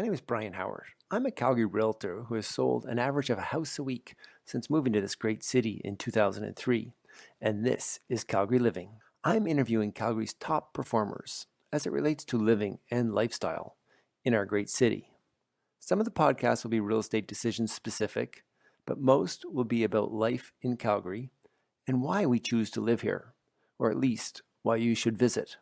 name is Bryon Howard. I'm a Calgary realtor who has sold an average of a house a week since moving to this great city in 2003, and this is Calgary Living. I'm interviewing Calgary's top performers as it relates to living and lifestyle in our great city. Some of the podcasts will be real estate decisions specific, but most will be about life in Calgary and why we choose to live here, or at least why you should visit.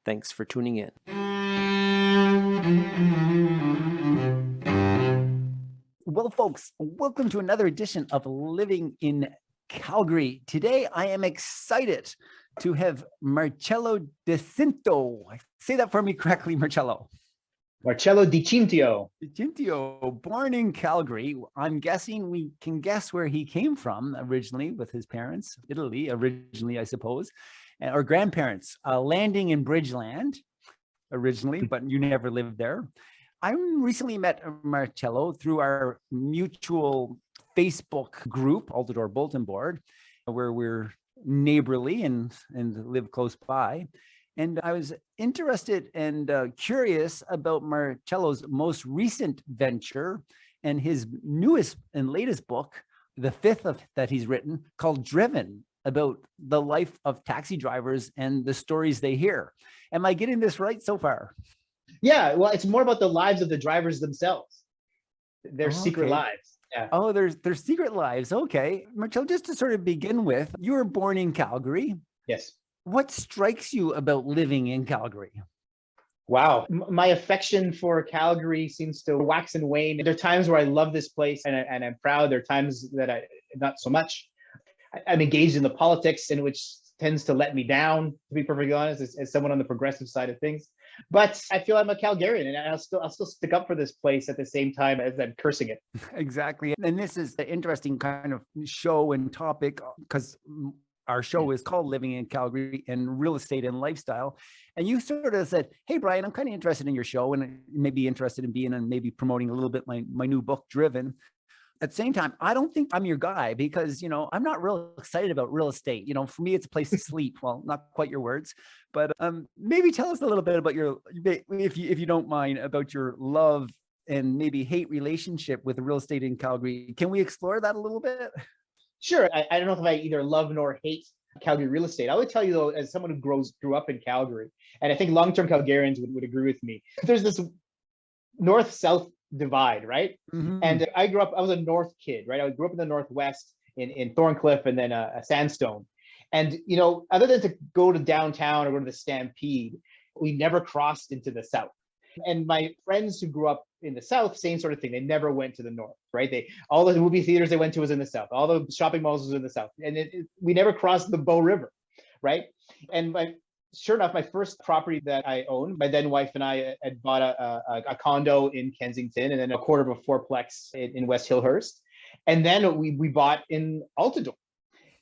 Thanks for tuning in. Well, folks, welcome to another edition of Living in Calgary. Today, I am excited to have Marcello Di Cintio. Say that for me correctly, Marcello. Marcello Di Cintio. Di Cintio, born in Calgary. I'm guessing we can guess where he came from originally with his parents, Italy, originally, I suppose, or grandparents, landing in Bridgeland originally, but you never lived there. I recently met Marcello through our mutual Facebook group, Altador Bulletin Board, where we're neighborly and live close by. And I was interested and curious about Marcello's most recent venture and his newest and latest book, the fifth that he's written, called Driven, about the life of taxi drivers and the stories they hear. Am I getting this right so far? Yeah, well, it's more about the lives of the drivers themselves, their secret lives. Yeah. Oh, there's secret lives. Okay. Marcello, just to sort of begin with, you were born in Calgary. Yes. What strikes you about living in Calgary? Wow. My affection for Calgary seems to wax and wane. There are times where I love this place and I'm proud. There are times that I not so much. I'm engaged in the politics, in which tends to let me down, to be perfectly honest, as someone on the progressive side of things. But I feel I'm a Calgarian, and I'll still stick up for this place at the same time as I'm cursing it. Exactly. And this is an interesting kind of show and topic, because our show is called Living in Calgary and Real Estate and Lifestyle. And you sort of said, hey, Bryon, I'm kind of interested in your show and maybe interested in being and maybe promoting a little bit my new book, Driven. At the same time, I don't think I'm your guy because, I'm not real excited about real estate. For me, it's a place to sleep. Well, not quite your words, but maybe tell us a little bit about if you don't mind, about your love and maybe hate relationship with real estate in Calgary. Can we explore that a little bit? Sure. I don't know if I either love nor hate Calgary real estate. I would tell you, though, as someone who grew up in Calgary, and I think long-term Calgarians would agree with me, there's this north-south divide, right? Mm-hmm. And I was a north kid, right? I grew up in the Northwest in Thorncliffe and then a Sandstone. And, other than to go to downtown or go to the Stampede, we never crossed into the South. And my friends who grew up in the South, same sort of thing. They never went to the North, right? All the movie theaters they went to was in the South. All the shopping malls was in the South. And we never crossed the Bow River, right? And sure enough, my first property that I owned, my then wife and I had bought a condo in Kensington and then a quarter of a fourplex in West Hillhurst. And then we bought in Altador.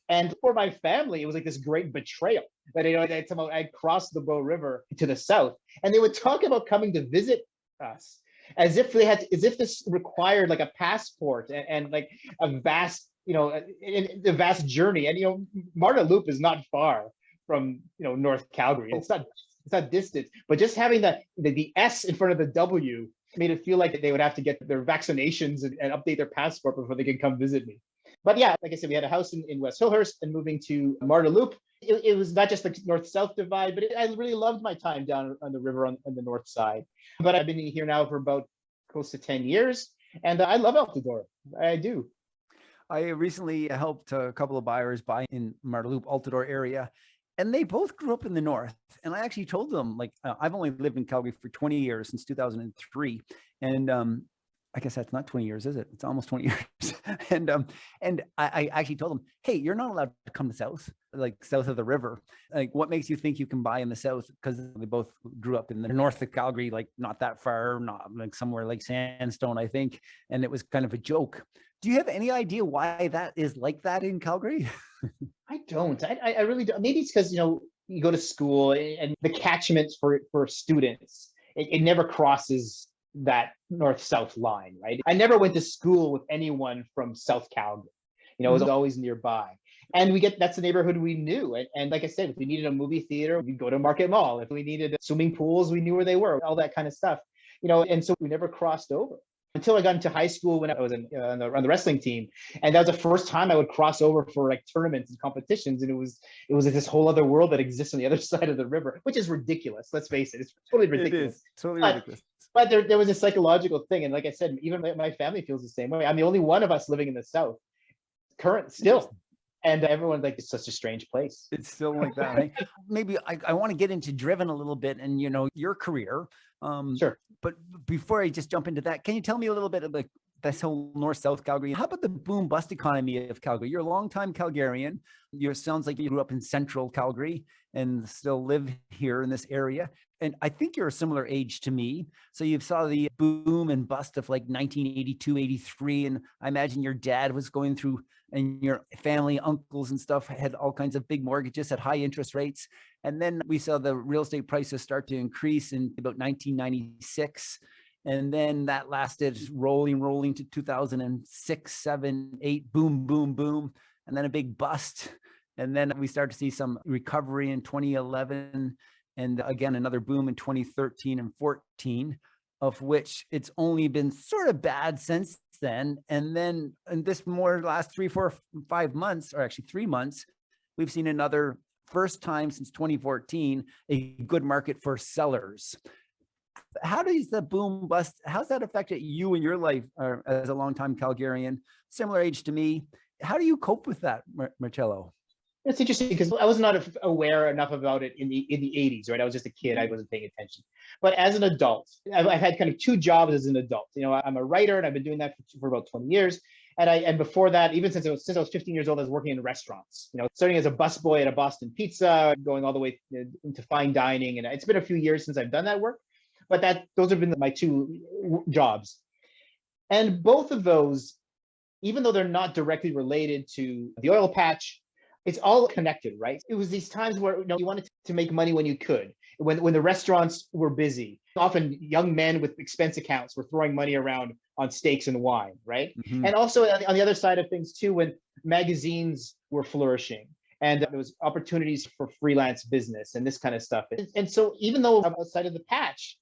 And for my family, it was like this great betrayal that I'd crossed the Bow River to the south. And they would talk about coming to visit us as if this required like a passport and like a vast, a vast journey. And, Marda Loop is not far from North Calgary. It's not distant, but just having the S in front of the W made it feel like they would have to get their vaccinations and update their passport before they could come visit me. But yeah, like I said, we had a house in West Hillhurst, and moving to Marda Loop, it was not just the north-south divide, but I really loved my time down on the river on the north side. But I've been here now for about close to 10 years, and I love Altador. I do. I recently helped a couple of buyers buy in Marda Loop, Altador area. And they both grew up in the North. And I actually told them, I've only lived in Calgary for 20 years, since 2003. And I guess that's not 20 years, is it? It's almost 20 years. And I actually told them, hey, you're not allowed to come to south of the river. Like, what makes you think you can buy in the south? Because they both grew up in the north of Calgary, not that far, not like somewhere like Sandstone, I think. And it was kind of a joke. Do you have any idea why that is like that in Calgary? I don't. I really don't. Maybe it's because, you go to school and the catchment for students, it never crosses that north-south line, right? I never went to school with anyone from South Calgary. It was always nearby. And that's the neighborhood we knew. And like I said, if we needed a movie theater, we'd go to Market Mall. If we needed swimming pools, we knew where they were, all that kind of stuff. and so we never crossed over until I got into high school when I was on the wrestling team. And that was the first time I would cross over for like tournaments and competitions. And it was this whole other world that exists on the other side of the river, which is ridiculous. Let's face it. It's totally ridiculous. It is totally but, ridiculous. But there was a psychological thing. And like I said, even my family feels the same way. I'm the only one of us living in the South, current still. And everyone's like, it's such a strange place. It's still like that, right? Maybe I want to get into Driven a little bit and, your career. Sure. But before I just jump into that, can you tell me a little bit about this whole north-south Calgary? How about the boom-bust economy of Calgary? You're a longtime Calgarian. Sounds like you grew up in central Calgary and still live here in this area. And I think you're a similar age to me. So you saw the boom and bust of like 1982, 83. And I imagine your dad was going through, and your family, uncles and stuff had all kinds of big mortgages at high interest rates. And then we saw the real estate prices start to increase in about 1996. And then that lasted rolling to 2006, 7, 8, boom, boom, boom. And then a big bust. And then we started to see some recovery in 2011. And again, another boom in 2013 and 14, of which it's only been sort of bad since then. And then in this more last 3, 4, 5 months, or actually 3 months, we've seen another first time since 2014, a good market for sellers. How does the boom bust, how's that affected you in your life as a longtime Calgarian, similar age to me? How do you cope with that, Marcello? It's interesting because I was not aware enough about it in the 80s, right? I was just a kid. I wasn't paying attention. But as an adult, I've had kind of 2 jobs as an adult. I'm a writer, and I've been doing that for about 20 years. And before that, even since I was 15 years old, I was working in restaurants. Starting as a busboy at a Boston Pizza, going all the way into fine dining. And it's been a few years since I've done that work. But those have been my 2 jobs. And both of those, even though they're not directly related to the oil patch, it's all connected, right? It was these times where you wanted to make money when you could, when the restaurants were busy. Often young men with expense accounts were throwing money around on steaks and wine, right? Mm-hmm. And also on the other side of things too, when magazines were flourishing and there was opportunities for freelance business and this kind of stuff. And so even though I'm outside of the patch,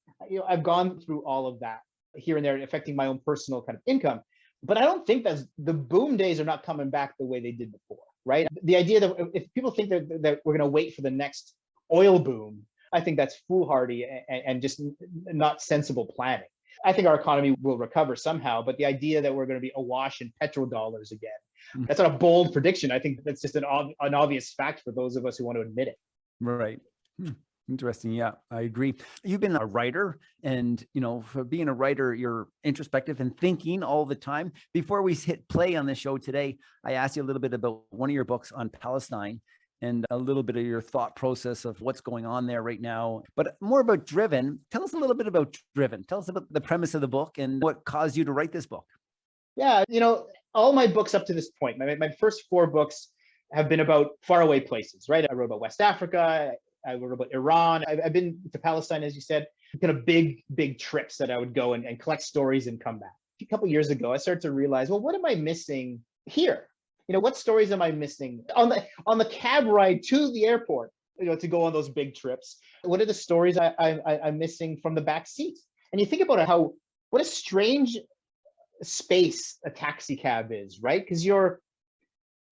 I've gone through all of that here and there, affecting my own personal kind of income. But I don't think that the boom days are not coming back the way they did before. Right? The idea that if people think that we're going to wait for the next oil boom, I think that's foolhardy and just not sensible planning. I think our economy will recover somehow, but the idea that we're going to be awash in petrodollars again, that's not a bold prediction. I think that's just an obvious fact for those of us who want to admit it. Right. Interesting. Yeah, I agree. You've been a writer, and for being a writer, you're introspective and thinking all the time. Before we hit play on the show today, I asked you a little bit about one of your books on Palestine and a little bit of your thought process of what's going on there right now, but more about Driven. Tell us a little bit about Driven. Tell us about the premise of the book and what caused you to write this book. Yeah, all my books up to this point, my first 4 books have been about faraway places, right? I wrote about West Africa. I wrote about Iran. I've been to Palestine, as you said, kind of big trips that I would go and collect stories and come back. A couple of years ago, I started to realize, well, what am I missing here? What stories am I missing on the cab ride to the airport, to go on those big trips? What are the stories I'm missing from the back seat? And you think about what a strange space a taxi cab is, right? Because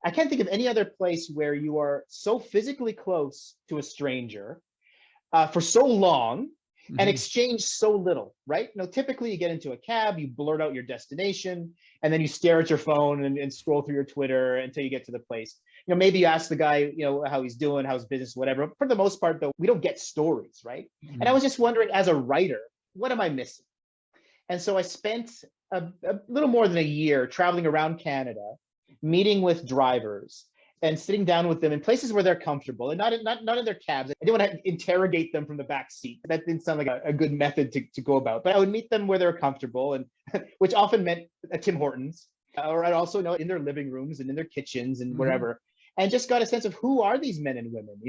I can't think of any other place where you are so physically close to a stranger for so long and exchange so little, right? Typically you get into a cab, you blurt out your destination, and then you stare at your phone and scroll through your Twitter until you get to the place. Maybe you ask the guy, how he's doing, how's business, whatever. For the most part, though, we don't get stories, right? And I was just wondering, as a writer, what am I missing? And so I spent a little more than a year traveling around Canada, meeting with drivers and sitting down with them in places where they're comfortable and not in their cabs. I didn't want to interrogate them from the back seat. That didn't sound like a good method to go about, but I would meet them where they're comfortable, and which often meant at Tim Hortons, or I'd also in their living rooms and in their kitchens and wherever, and just got a sense of who are these men and women?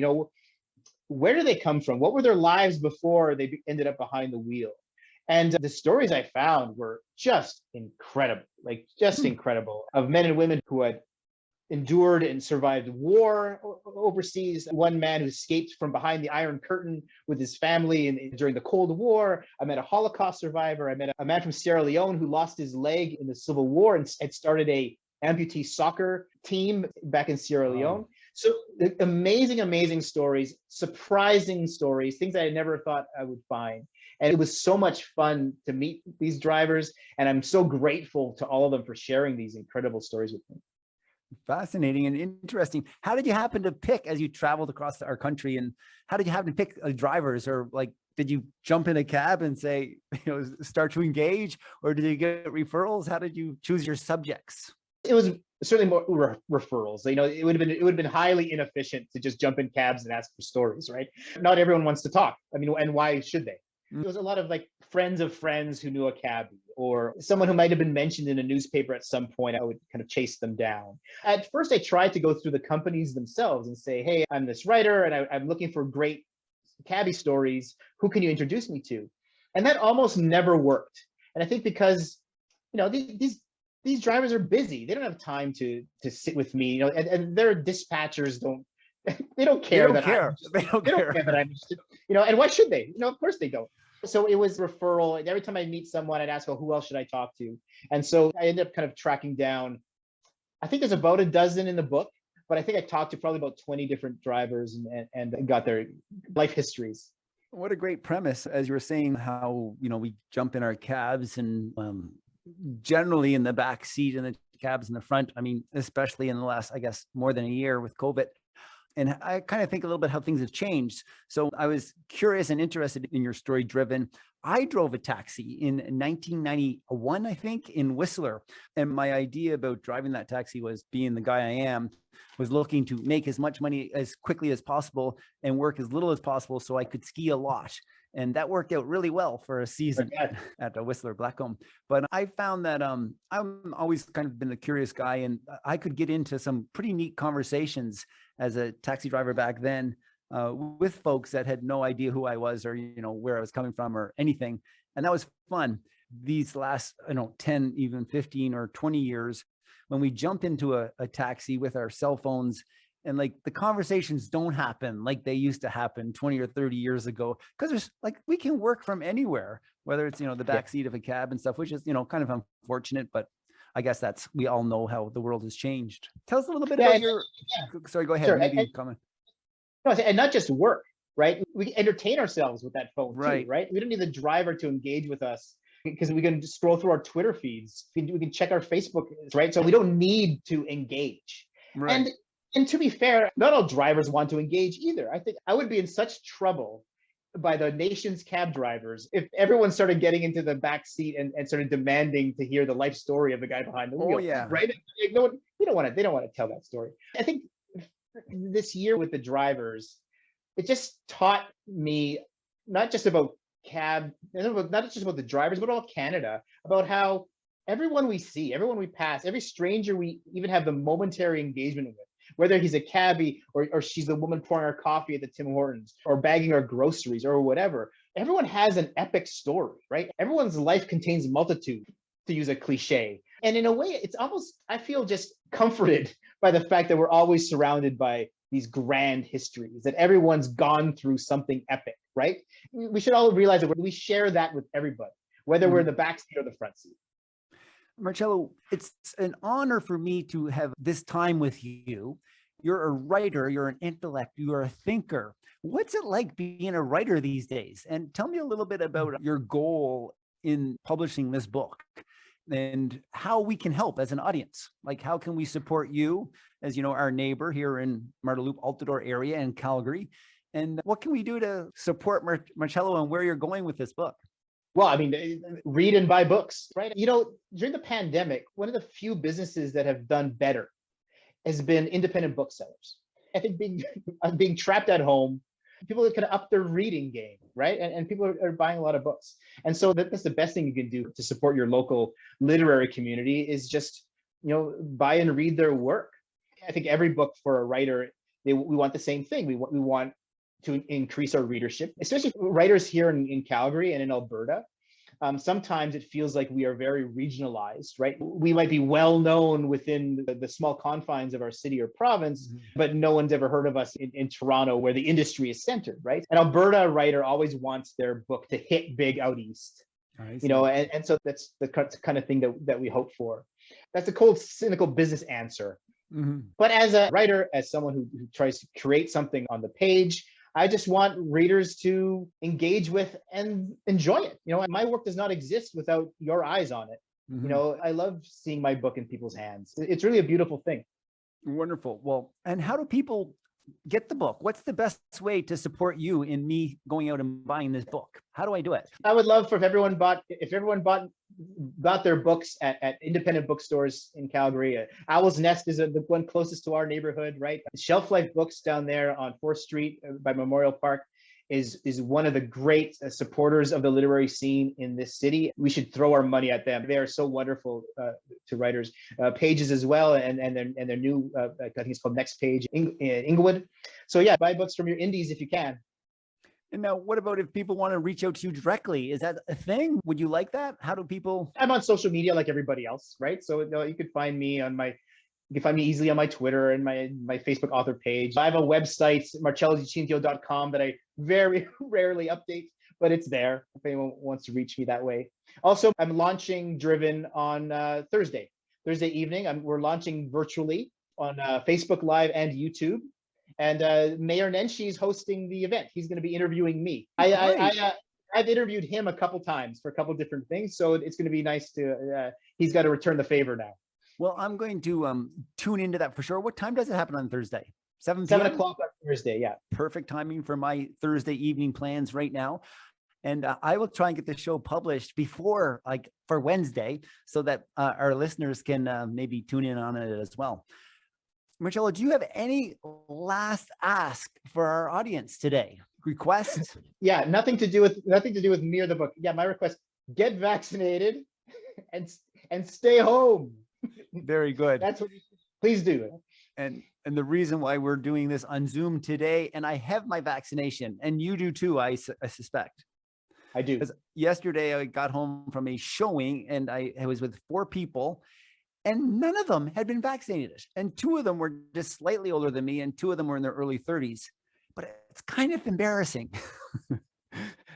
Where do they come from? What were their lives before they ended up behind the wheel? And the stories I found were just incredible, incredible, of men and women who had endured and survived war overseas. One man who escaped from behind the Iron Curtain with his family during the Cold War. I met a Holocaust survivor. I met a man from Sierra Leone who lost his leg in the Civil War and had started a amputee soccer team back in Sierra Leone. So amazing, amazing stories, surprising stories, things I never thought I would find. And it was so much fun to meet these drivers. And I'm so grateful to all of them for sharing these incredible stories with me. Fascinating and interesting. How did you happen to pick, as you traveled across our country, and how did you happen to pick drivers? Or like, did you jump in a cab and say, start to engage, or did you get referrals? How did you choose your subjects? It was certainly more referrals. It would have been highly inefficient to just jump in cabs and ask for stories, right? Not everyone wants to talk. I mean, and why should they? There was a lot of like friends of friends who knew a cabbie, or someone who might have been mentioned in a newspaper at some point. I would kind of chase them down. At first, I tried to go through the companies themselves and say, hey, I'm this writer and I'm looking for great cabbie stories. Who can you introduce me to? And that almost never worked. And I think because, these drivers are busy. They don't have time to sit with me, and their dispatchers they don't care that I'm interested, and why should they? Of course they don't. So it was referral. Every time I meet someone, I'd ask, well, who else should I talk to? And so I ended up kind of tracking down, I think there's about a dozen in the book, but I think I talked to probably about 20 different drivers and got their life histories. What a great premise. As you were saying, how, we jump in our cabs and generally in the back seat and the cabs in the front. I mean, especially in the last, I guess, more than a year with COVID. And I kind of think a little bit how things have changed. So I was curious and interested in your story, Driven. I drove a taxi in 1991, I think, in Whistler. And my idea about driving that taxi was, being the guy I am, was looking to make as much money as quickly as possible and work as little as possible so I could ski a lot. And that worked out really well for a season at the Whistler Blackcomb. But I found that I'm always kind of been a curious guy, and I could get into some pretty neat conversations as a taxi driver back then with folks that had no idea who I was, or where I was coming from or anything. And that was fun. These last 10, even 15 or 20 years, when we jump into a taxi with our cell phones, and like the conversations don't happen like they used to happen 20 or 30 years ago, because there's like, we can work from anywhere, whether it's the back seat of a cab and stuff, which is kind of unfortunate, but I guess we all know how the world has changed. Tell us a little bit about your. Sorry, go ahead. Sure. Maybe comment. No, and not just work, right? We entertain ourselves with that phone Right. too, right? We don't need the driver to engage with us, because we can just scroll through our Twitter feeds. We can check our Facebook, right? So we don't need to engage. Right. And to be fair, not all drivers want to engage either. I think I would be in such trouble by the nation's cab drivers if everyone started getting into the back seat and started demanding to hear the life story of the guy behind the wheel. Oh, yeah. Right? No, they don't want to tell that story. I think this year with the drivers, it just taught me not just about not just about the drivers, but all Canada, about how everyone we see, everyone we pass, every stranger we even have the momentary engagement with, whether he's a cabbie or she's the woman pouring our coffee at the Tim Hortons or bagging our groceries or whatever, everyone has an epic story, right? Everyone's life contains multitude, to use a cliche. And in a way, it's almost, I feel just comforted by the fact that we're always surrounded by these grand histories, that everyone's gone through something epic, right? We should all realize that we share that with everybody, whether we're in the back seat or the front seat. Marcello, it's an honor for me to have this time with you. You're a writer, you're an intellect, you're a thinker. What's it like being a writer these days? And tell me a little bit about your goal in publishing this book and how we can help as an audience. Like, how can we support you as, our neighbor here in Marda Loop, Altadore area in Calgary? And what can we do to support Marcello and where you're going with this book? Well, I mean, read and buy books, right? During the pandemic, one of the few businesses that have done better has been independent booksellers. I think being trapped at home, people are kind of up their reading game, right? And people are buying a lot of books. And so that's the best thing you can do to support your local literary community, is just, buy and read their work. I think every book for a writer, we want the same thing. We want to increase our readership, especially writers here in Calgary and in Alberta. sometimes it feels like we are very regionalized, right? We might be well known within the small confines of our city or province, but no one's ever heard of us in Toronto, where the industry is centered, right? An Alberta writer always wants their book to hit big out east, and so that's the kind of thing that we hope for. That's a cold, cynical business answer. But as a writer, as someone who tries to create something on the page, I just want readers to engage with and enjoy it. My work does not exist without your eyes on it. I love seeing my book in people's hands. It's really a beautiful thing. Wonderful. Well, and how do people get the book? What's the best way to support you in me going out and buying this book? How do I do it? I would love for if everyone bought their books at independent bookstores in Calgary. Owl's Nest is the one closest to our neighborhood, right? Shelf Life Books down there on 4th Street by Memorial Park is one of the great supporters of the literary scene in this city. We should throw our money at them. They are so wonderful to writers. Pages as well, and their new I think it's called Next Page in Inglewood. So yeah, buy books from your indies if you can. And now, what about if people want to reach out to you directly? Is that a thing? Would you like that? How do people? I'm on social media like everybody else, right? So you could find me easily on my Twitter and my Facebook author page. I have a website, marcellodicintio.com, that I very rarely update, but it's there if anyone wants to reach me that way. Also, I'm launching Driven on Thursday evening. We're launching virtually on Facebook Live and YouTube. And Mayor Nenshi is hosting the event. He's going to be interviewing me. I've interviewed him a couple times for a couple different things, so it's going to be nice to. He's got to return the favor now. Well, I'm going to tune into that for sure. What time does it happen on Thursday? 7 o'clock on Thursday. Yeah, perfect timing for my Thursday evening plans right now. And I will try and get the show published before, for Wednesday, so that our listeners can maybe tune in on it as well. Marcello, do you have any last ask for our audience today? Request? Yeah, nothing to do with me or the book. Yeah, my request: get vaccinated and stay home. Very good. That's what. Please do. And the reason why we're doing this on Zoom today, and I have my vaccination, and you do too, I suspect. I do. Yesterday, I got home from a showing, and I was with 4 people. And none of them had been vaccinated. And 2 of them were just slightly older than me, and 2 of them were in their early 30s. But it's kind of embarrassing.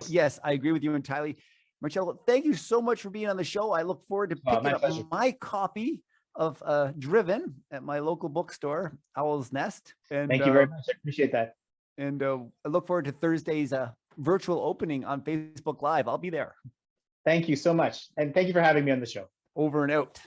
Yes, I agree with you entirely. Marcello, thank you so much for being on the show. I look forward to picking up my copy of Driven at my local bookstore, Owl's Nest. And thank you very much. I appreciate that. And I look forward to Thursday's virtual opening on Facebook Live. I'll be there. Thank you so much. And thank you for having me on the show. Over and out.